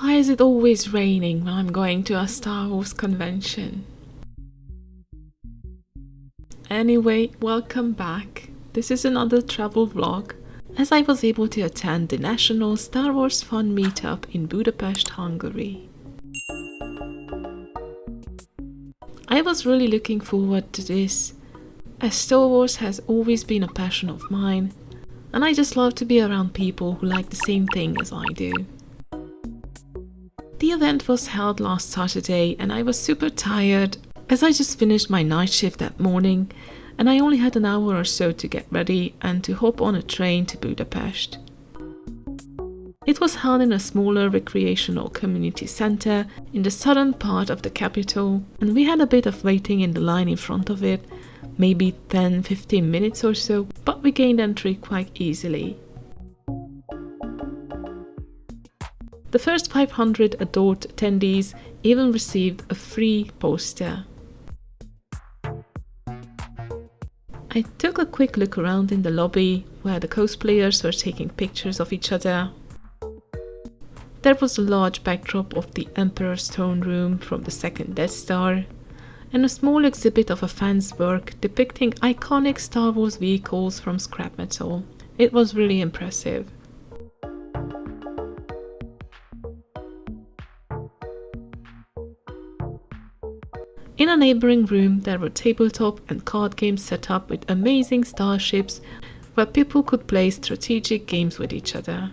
Why is it always raining when I'm going to a Star Wars convention? Anyway, welcome back. This is another travel vlog, as I was able to attend the National Star Wars Fun Meetup in Budapest, Hungary. I was really looking forward to this, as Star Wars has always been a passion of mine, and I just love to be around people who like the same thing as I do. The event was held last Saturday and I was super tired as I just finished my night shift that morning and I only had an hour or so to get ready and to hop on a train to Budapest. It was held in a smaller recreational community centre in the southern part of the capital, and we had a bit of waiting in the line in front of it, maybe 10-15 minutes or so, but we gained entry quite easily. The first 500 adult attendees even received a free poster. I took a quick look around in the lobby where the cosplayers were taking pictures of each other. There was a large backdrop of the Emperor's throne room from the second Death Star, and a small exhibit of a fan's work depicting iconic Star Wars vehicles from scrap metal. It was really impressive. In a neighboring room, there were tabletop and card games set up with amazing starships where people could play strategic games with each other.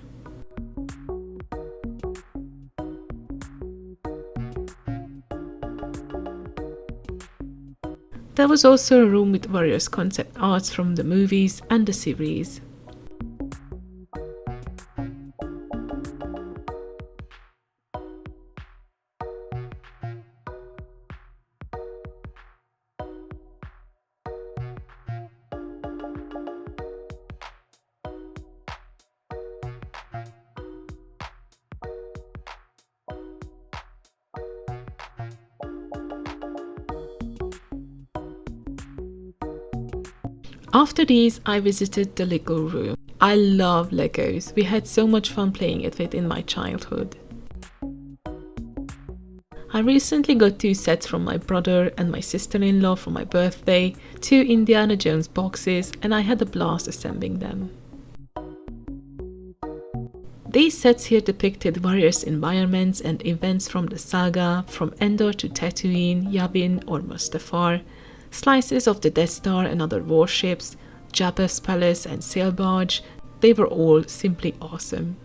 There was also a room with various concept arts from the movies and the series. After these, I visited the Lego room. I love Legos. We had so much fun playing with it in my childhood. I recently got 2 sets from my brother and my sister-in-law for my birthday, 2 Indiana Jones boxes, and I had a blast assembling them. These sets here depicted various environments and events from the saga, from Endor to Tatooine, Yavin or Mustafar, slices of the Death Star and other warships, Jabba's palace and sail barge. They were all simply awesome.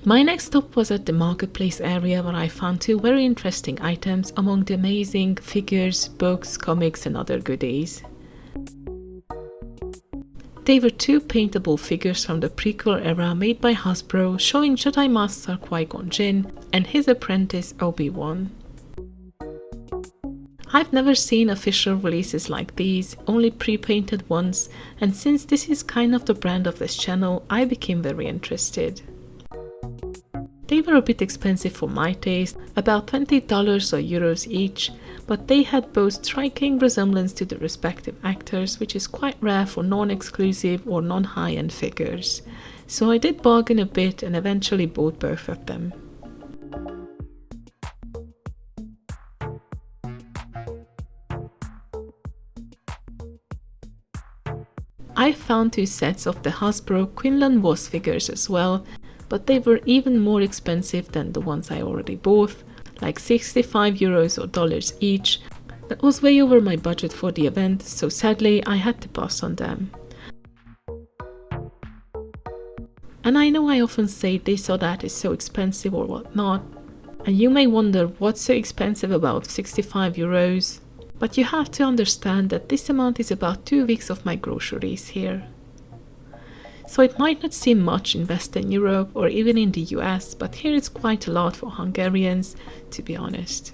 My next stop was at the marketplace area where I found two very interesting items among the amazing figures, books, comics and other goodies. They were two paintable figures from the prequel era made by Hasbro, showing Jedi Master Qui-Gon Jinn and his apprentice Obi-Wan. I've never seen official releases like these, only pre-painted ones, and since this is kind of the brand of this channel, I became very interested. They were a bit expensive for my taste, about $20 or euros each, but they had both striking resemblance to the respective actors, which is quite rare for non-exclusive or non-high-end figures. So I did bargain a bit and eventually bought both of them. I found two sets of the Hasbro Quinlan Vos figures as well, but they were even more expensive than the ones I already bought, like 65 euros or dollars each. That was way over my budget for the event, so sadly I had to pass on them. And I know I often say this or that is so expensive or whatnot, and you may wonder what's so expensive about 65 euros, but you have to understand that this amount is about 2 weeks of my groceries here. So it might not seem much in Western Europe or even in the US, but here it's quite a lot for Hungarians, to be honest.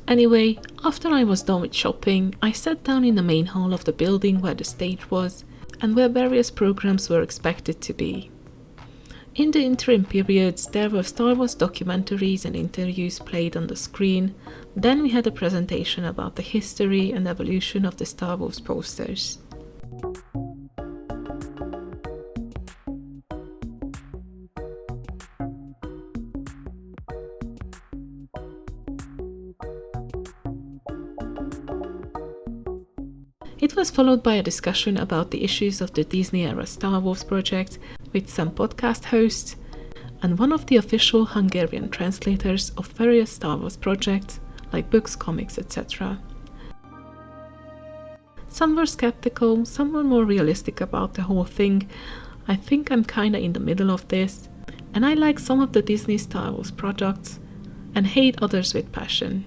Anyway, after I was done with shopping, I sat down in the main hall of the building where the stage was and where various programs were expected to be. In the interim periods, there were Star Wars documentaries and interviews played on the screen. Then we had a presentation about the history and evolution of the Star Wars posters. It was followed by a discussion about the issues of the Disney-era Star Wars project with some podcast hosts and one of the official Hungarian translators of various Star Wars projects, like books, comics, etc. Some were skeptical, some were more realistic about the whole thing. I think I'm kinda in the middle of this, and I like some of the Disney Star Wars products and hate others with passion.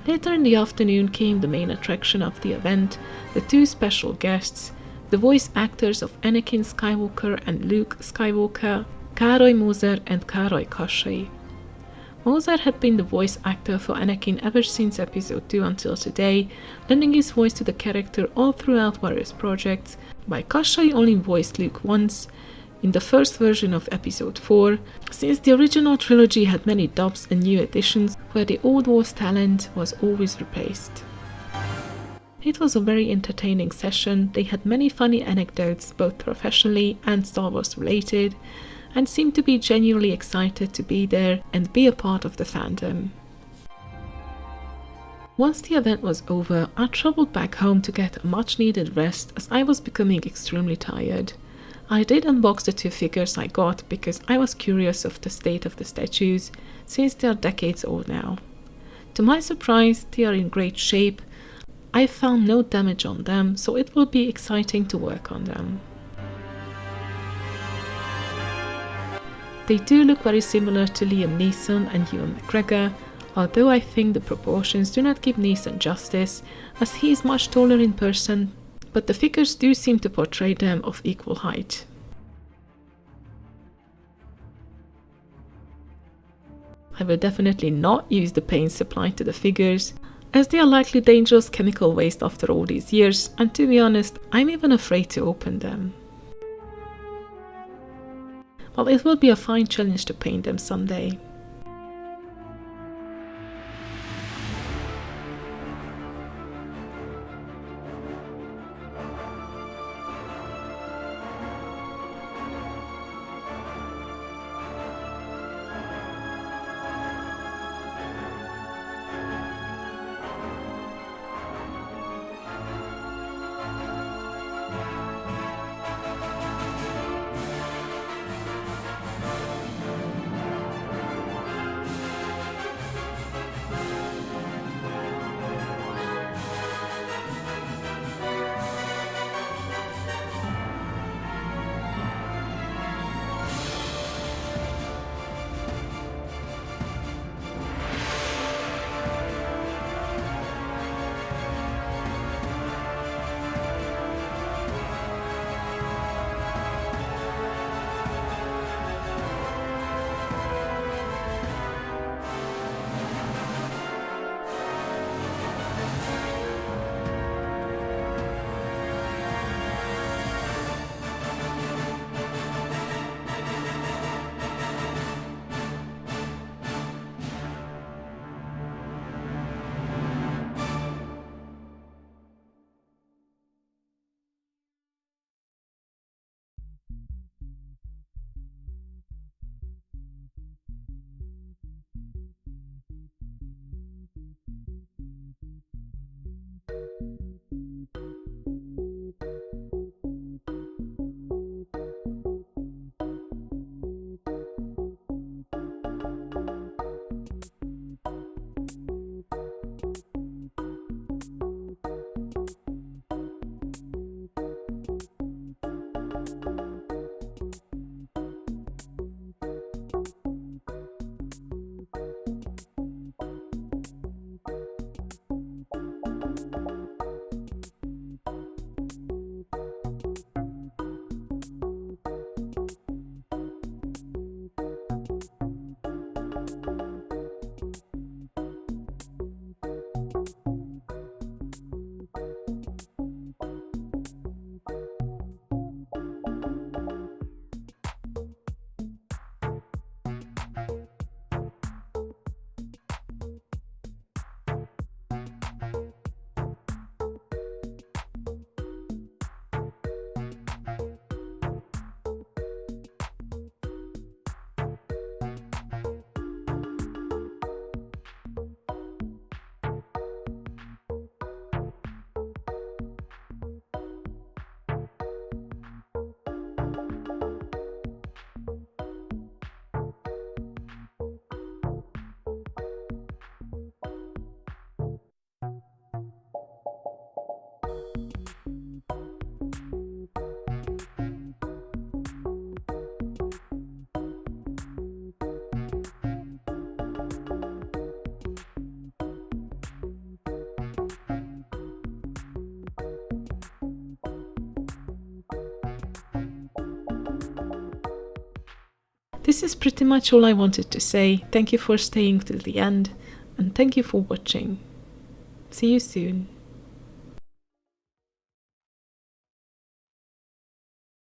Later in the afternoon came the main attraction of the event, the two special guests, the voice actors of Anakin Skywalker and Luke Skywalker, Károly Mózer and Károly Kassai. Mózer had been the voice actor for Anakin ever since episode 2 until today, lending his voice to the character all throughout various projects, while Kassai only voiced Luke once, in the first version of episode 4, since the original trilogy had many dubs and new additions where the old voice talent was always replaced. It was a very entertaining session. They had many funny anecdotes, both professionally and Star Wars related, and seemed to be genuinely excited to be there and be a part of the fandom. Once the event was over, I travelled back home to get a much needed rest as I was becoming extremely tired. I did unbox the two figures I got because I was curious of the state of the statues, since they are decades old now. To my surprise, they are in great shape. I found no damage on them, so it will be exciting to work on them. They do look very similar to Liam Neeson and Ewan McGregor, although I think the proportions do not give Neeson justice, as he is much taller in person, but the figures do seem to portray them of equal height. I will definitely not use the paint supplied to the figures, as they are likely dangerous chemical waste after all these years, and to be honest, I'm even afraid to open them. Well, it will be a fine challenge to paint them someday. this is pretty much all I wanted to say. Thank you for staying till the end, and thank you for watching. See you soon.